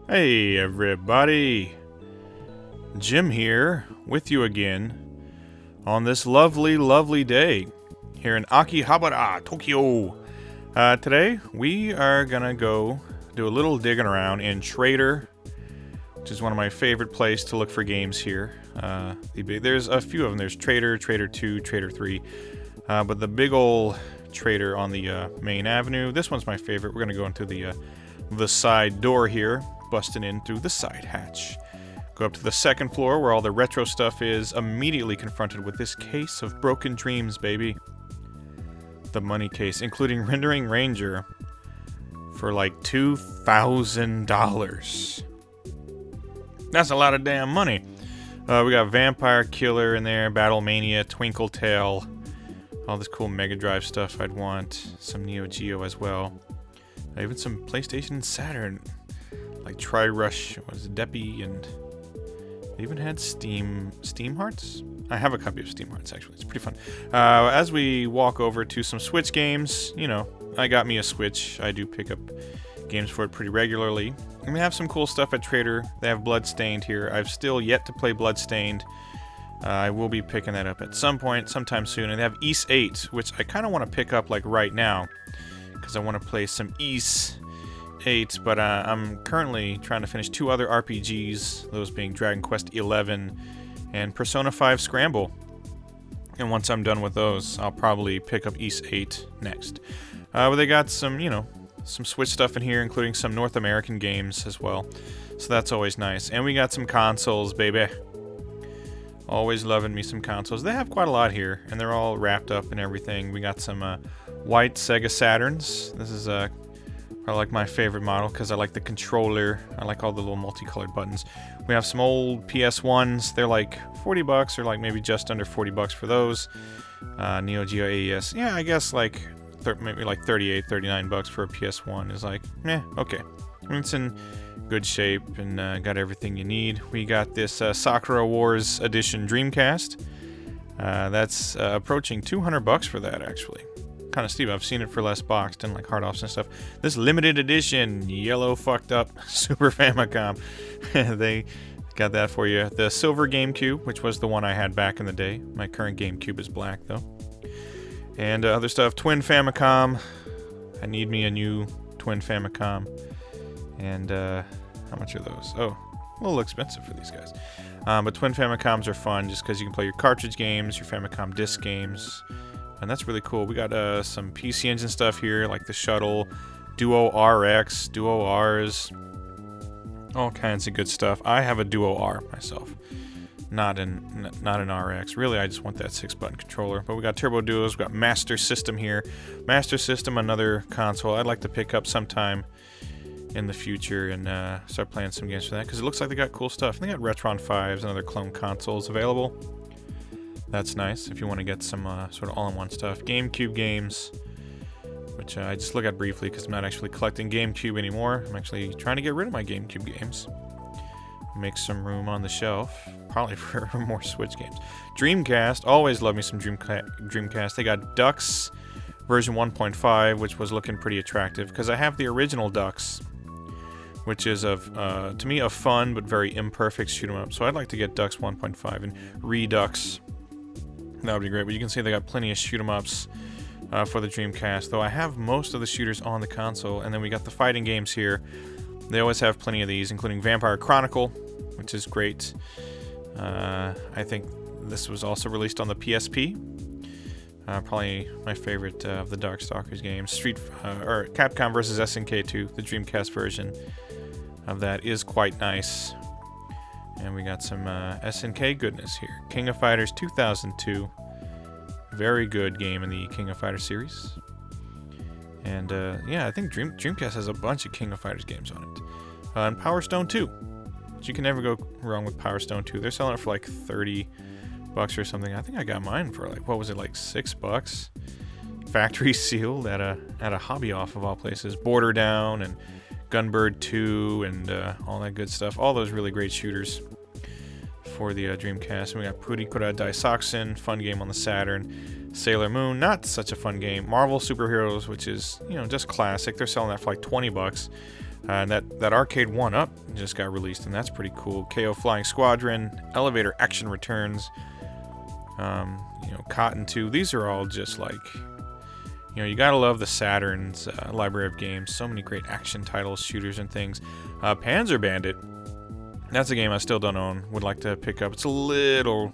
Hey everybody, Jim here with you again on this lovely day here in Akihabara, Tokyo. Today we are gonna go do a little digging around in Trader, which is one of my favorite places to look for games here. There's a few of them. There's Trader, Trader 2, Trader 3, but the big old Trader on the main avenue, this one's my favorite. We're gonna go into the side door here, busting in through the side hatch. Go up to the second floor where all the retro stuff is, immediately confronted with this case of broken dreams, baby. The money case, including Rendering Ranger for like $2,000. That's a lot of damn money. We got Vampire Killer in there, Battle Mania, Twinkle Tail, all this cool Mega Drive stuff I'd want, some Neo Geo as well. Even some PlayStation and Saturn, like Tri-Rush, was Deppy, and they even had Steam Hearts? I have a copy of Steam Hearts, actually. It's pretty fun. As we walk over to some Switch games, you know, I got me a Switch. I do pick up games for it pretty regularly. And we have some cool stuff at Trader. They have Bloodstained here. I've still yet to play Bloodstained. I will be picking that up at some point, sometime soon. And they have Ys 8, which I kind of want to pick up like right now, because I want to play some Ys 8, but I'm currently trying to finish two other RPGs, those being Dragon Quest XI and Persona 5 Scramble. And once I'm done with those, I'll probably pick up Ys 8 next. But they got some, you know, some Switch stuff in here, including some North American games as well. So that's always nice. And we got some consoles, baby. Always loving me some consoles. They have quite a lot here, and they're all wrapped up and everything. We got some white Sega Saturns. This is probably like my favorite model because I like the controller. I like all the little multicolored buttons. We have some old PS1s. They're like $40 or like maybe just under $40 for those. Neo Geo AES. Yeah, I guess like maybe like $38, $39 for a PS1 is like, okay. I mean, it's in good shape and got everything you need. We got this Sakura Wars Edition Dreamcast. That's approaching $200 for that, actually. Kind of steep. I've seen it for less boxed and like hard offs and stuff. This limited edition yellow fucked up Super Famicom. They got that for you. The silver GameCube, which was the one I had back in the day. My current GameCube is black though. And other stuff. Twin Famicom. I need me a new Twin Famicom. And how much are those? Oh, a little expensive for these guys. But Twin Famicoms are fun just because you can play your cartridge games, your Famicom disc games. And that's really cool. We got some PC Engine stuff here, like the Shuttle, Duo RX, Duo Rs, all kinds of good stuff. I have a Duo R myself, not an RX. Really, I just want that 6-button controller. But we got Turbo Duos, we got Master System here. Master System, another console I'd like to pick up sometime in the future and start playing some games for that, because it looks like they got cool stuff. And they got Retron 5s and other clone consoles available. That's nice if you want to get some sort of all-in-one stuff. GameCube games, which I just look at briefly because I'm not actually collecting GameCube anymore. I'm actually trying to get rid of my GameCube games. Make some room on the shelf, probably for more Switch games. Dreamcast, always love me some Dreamcast. They got Ducks version 1.5, which was looking pretty attractive because I have the original Ducks, which is to me a fun but very imperfect shoot 'em up. So I'd like to get Ducks 1.5 and Redux. That would be great, but you can see they got plenty of shoot-em-ups for the Dreamcast, though I have most of the shooters on the console. And then we got the fighting games here. They always have plenty of these, including Vampire Chronicle, which is great. I think this was also released on the PSP. Probably my favorite of the Darkstalkers games. Or Capcom vs. SNK 2, the Dreamcast version of that is quite nice. And we got some SNK goodness here. King of Fighters 2002. Very good game in the King of Fighters series. And yeah, I think Dreamcast has a bunch of King of Fighters games on it. And Power Stone 2. Which you can never go wrong with Power Stone 2. They're selling it for like $30 or something. I think I got mine for like, what was it, like $6? Factory sealed at a hobby off of all places. Border Down and Gunbird 2 and all that good stuff. All those really great shooters for the Dreamcast. And we got Purikura Daisakusen, fun game on the Saturn. Sailor Moon, not such a fun game. Marvel Superheroes, which is, you know, just classic. They're selling that for like $20. And that arcade 1-up just got released, and that's pretty cool. KO Flying Squadron, Elevator Action Returns, Cotton 2. These are all just like, you gotta love the Saturn's library of games. So many great action titles, shooters, and things. Panzer Bandit. That's a game I still don't own. Would like to pick up. It's a little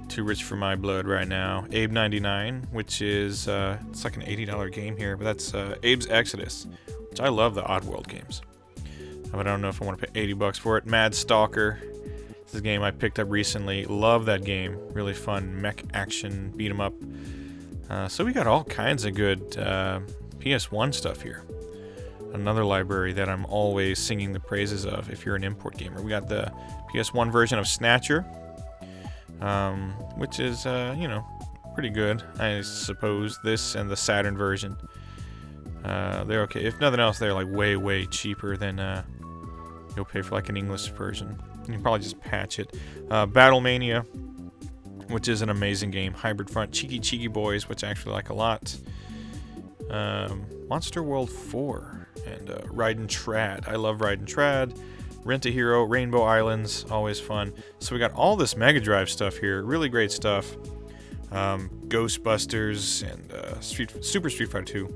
too rich for my blood right now. Abe 99, which is it's like an $80 game here, but that's Abe's Exodus, which I love the Oddworld games. But I don't know if I want to pay $80 for it. Mad Stalker. This is a game I picked up recently. Love that game. Really fun mech action beat 'em up. So we got all kinds of good PS1 stuff here. Another library that I'm always singing the praises of if you're an import gamer. We got the PS1 version of Snatcher, which is, pretty good, I suppose. This and the Saturn version. They're okay. If nothing else, they're like way, way cheaper than you'll pay for like an English version. You can probably just patch it. Battlemania, which is an amazing game. Hybrid Front, Cheeky Boys, which I actually like a lot. Monster World 4. And Ride and Trad. I love Ride and Trad. Rent a Hero, Rainbow Islands, always fun. So we got all this Mega Drive stuff here. Really great stuff. Ghostbusters and Super Street Fighter 2.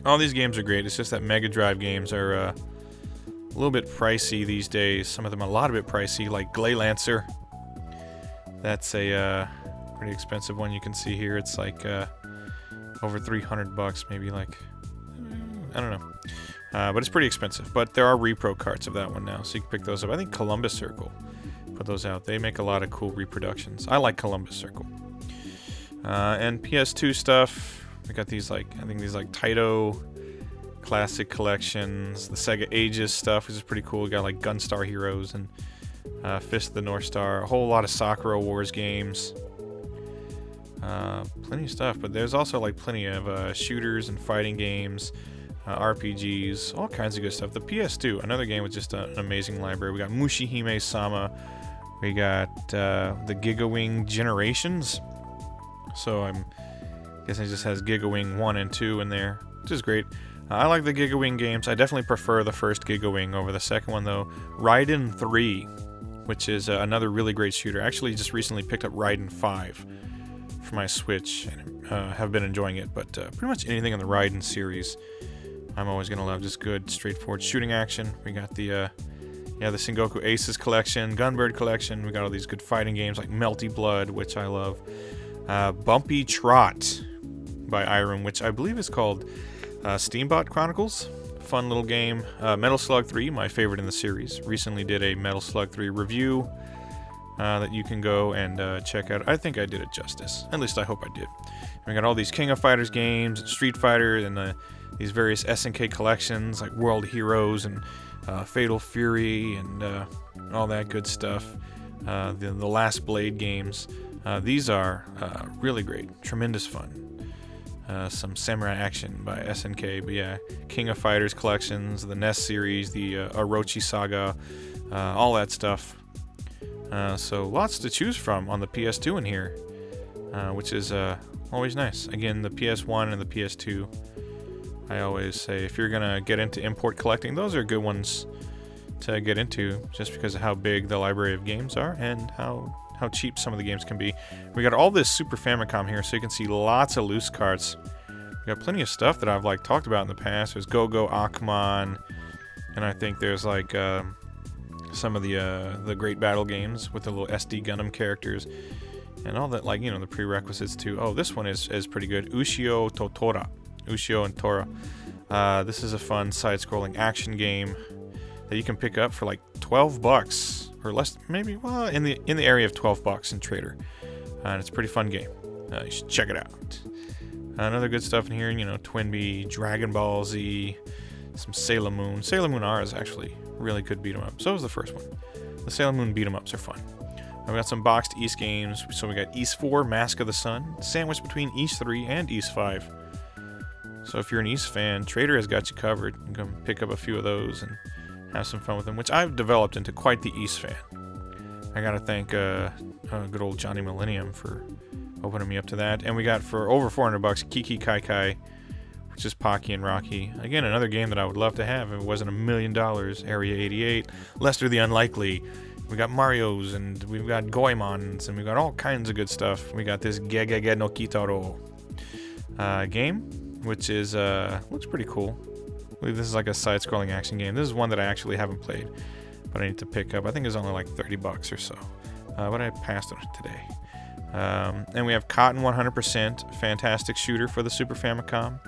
All these games are great. It's just that Mega Drive games are a little bit pricey these days. Some of them a lot bit pricey, like Glaylancer. That's a pretty expensive one you can see here. It's like over $300, maybe like, I don't know. But it's pretty expensive. But there are repro carts of that one now, so you can pick those up. I think Columbus Circle put those out. They make a lot of cool reproductions. I like Columbus Circle. And PS2 stuff. We got these like, I think these like Taito Classic Collections. The Sega Ages stuff, which is pretty cool. We got like Gunstar Heroes and Fist of the North Star. A whole lot of Sakura Wars games. Plenty of stuff, but there's also like plenty of shooters and fighting games. RPGs, all kinds of good stuff. The PS2, another game with just an amazing library. We got Mushihime Sama. We got the Gigawing Generations. So I'm guessing it just has Gigawing 1 and 2 in there, which is great. I like the Gigawing games. I definitely prefer the first Gigawing over the second one, though. Raiden 3, which is another really great shooter. I actually just recently picked up Raiden 5 for my Switch and have been enjoying it. But pretty much anything in the Raiden series I'm always going to love. Just good, straightforward shooting action. We got the Sengoku Aces collection, Gunbird collection. We got all these good fighting games like Melty Blood, which I love. Bumpy Trot by Irem, which I believe is called Steambot Chronicles. Fun little game. Metal Slug 3, my favorite in the series. Recently did a Metal Slug 3 review that you can go and check out. I think I did it justice. At least I hope I did. And we got all these King of Fighters games, Street Fighter, and these various SNK collections like World Heroes and Fatal Fury and all that good stuff. The Last Blade games. These are really great. Tremendous fun. Some samurai action by SNK. But yeah, King of Fighters collections, the NES series, the Orochi Saga, all that stuff. So lots to choose from on the PS2 in here, which is always nice. Again, the PS1 and the PS2, I always say if you're gonna get into import collecting, those are good ones to get into, just because of how big the library of games are and how cheap some of the games can be. We got all this Super Famicom here, so you can see lots of loose carts. We got plenty of stuff that I've like talked about in the past. There's Go-Go Akmon, and I think there's like some of the Great Battle games with the little SD Gundam characters and all that, like, the prerequisites to. Oh, this one is pretty good. Ushio Totora. Ushio and Tora. This is a fun side-scrolling action game that you can pick up for like $12 or less, maybe. Well, in the area of $12 in Trader, and it's a pretty fun game. You should check it out. Another good stuff in here, Twinbee, Dragon Ball Z, some Sailor Moon. Sailor Moon R is actually really good beat 'em up. So was the first one. The Sailor Moon beat 'em ups are fun. We got some boxed East games. So we got East 4, Mask of the Sun, sandwiched between East 3 and East 5. So if you're an East fan, Trader has got you covered. You can pick up a few of those and have some fun with them, which I've developed into quite the East fan. I gotta thank good old Johnny Millennium for opening me up to that. And we got for over $400 Kiki Kai Kai which is Pocky and Rocky. Again, another game that I would love to have if it wasn't $1 million. Area 88, Lester the Unlikely. We got Marios, and we've got Goemons, and we've got all kinds of good stuff. We got this Gegege no Kitaro game, which is looks pretty cool. I believe this is like a side-scrolling action game. This is one that I actually haven't played, but I need to pick up. I think it's only like $30 or so, but I passed on it today. And we have Cotton 100%, fantastic shooter for the Super Famicom.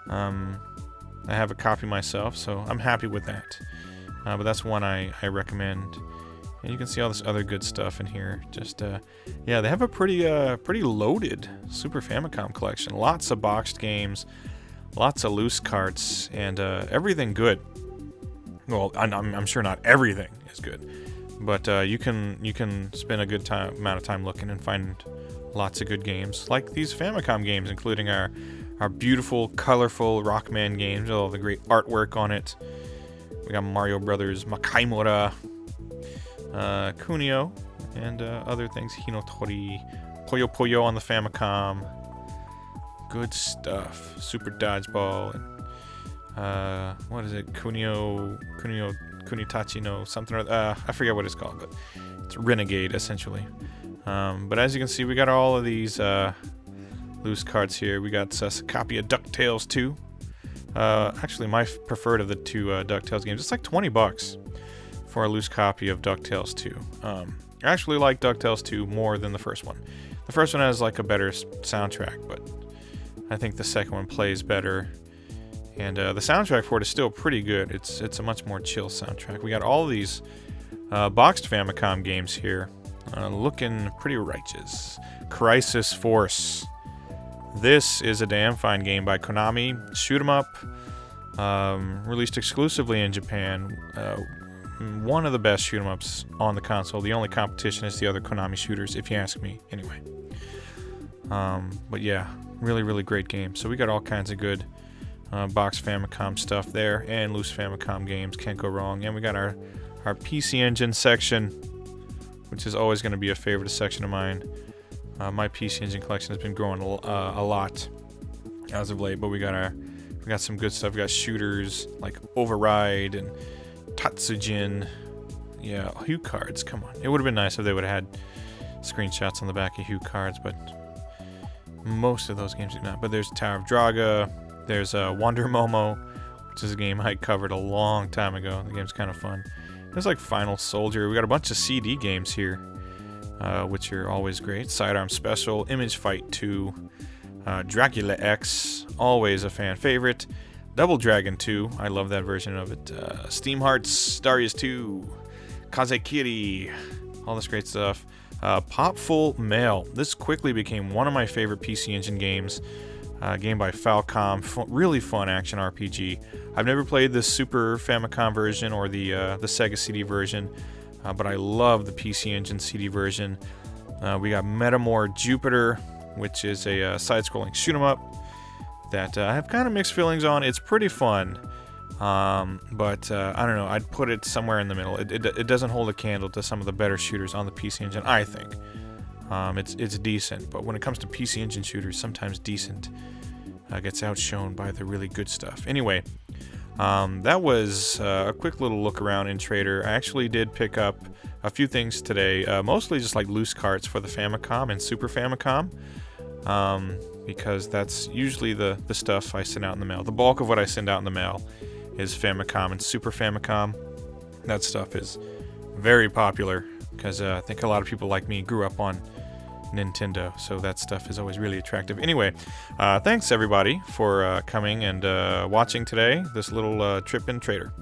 I have a copy myself, so I'm happy with that. But that's one I recommend. And you can see all this other good stuff in here. Just yeah, they have a pretty loaded Super Famicom collection. Lots of boxed games, lots of loose carts, and everything good. Well, I'm sure not everything is good, but you can spend a good amount of time looking and find lots of good games, like these Famicom games, including our beautiful, colorful Rockman games, all the great artwork on it. We got Mario Brothers, Makaimura, Kunio, and other things. Hinotori, Puyo Puyo on the Famicom. Good stuff. Super Dodgeball. And, what is it? Kunitachi no something. I forget what it's called, but it's Renegade essentially. But as you can see, we got all of these loose cards here. We got a copy of DuckTales 2. Actually, my preferred of the two DuckTales games. It's like $20 for a loose copy of DuckTales 2. I actually like DuckTales 2 more than the first one. The first one has like a better soundtrack, but I think the second one plays better. And the soundtrack for it is still pretty good. It's a much more chill soundtrack. We got all of these boxed Famicom games here, looking pretty righteous. Crisis Force. This is a damn fine game by Konami. Shoot 'em up. Released exclusively in Japan. One of the best shoot 'em ups on the console. The only competition is the other Konami shooters, if you ask me. Anyway. But yeah, really great game. So we got all kinds of good box Famicom stuff there, and loose Famicom games, can't go wrong. And we got our PC Engine section, which is always going to be a favorite section of mine. My PC Engine collection has been growing a lot as of late, but we got some good stuff. We got shooters like Override and Tatsujin. Yeah, Hue cards, come on. It would have been nice if they would have had screenshots on the back of Hue cards, but most of those games do not. But there's Tower of Draga. There's Wonder Momo, which is a game I covered a long time ago. The game's kind of fun. There's like Final Soldier. We got a bunch of CD games here, which are always great. Sidearm Special, Image Fight 2, Dracula X, always a fan favorite. Double Dragon 2, I love that version of it. Steam Hearts, Darius 2, Kazekiri, all this great stuff. Popful Mail. This quickly became one of my favorite PC Engine games. Game by Falcom, really fun action RPG. I've never played the Super Famicom version or the Sega CD version, but I love the PC Engine CD version. We got Metamore Jupiter, which is a side-scrolling shoot-'em-up that I have kind of mixed feelings on. It's pretty fun, but I don't know. I'd put it somewhere in the middle. It doesn't hold a candle to some of the better shooters on the PC Engine, I think. It's decent, but when it comes to PC Engine shooters, sometimes decent gets outshone by the really good stuff. Anyway, that was a quick little look around in Trader. I actually did pick up a few things today, mostly just like loose carts for the Famicom and Super Famicom, because that's usually the stuff I send out in the mail. The bulk of what I send out in the mail is Famicom and Super Famicom. That stuff is very popular because I think a lot of people like me grew up on Nintendo, so that stuff is always really attractive. Anyway, thanks everybody for coming and watching today, this little trip in Trader.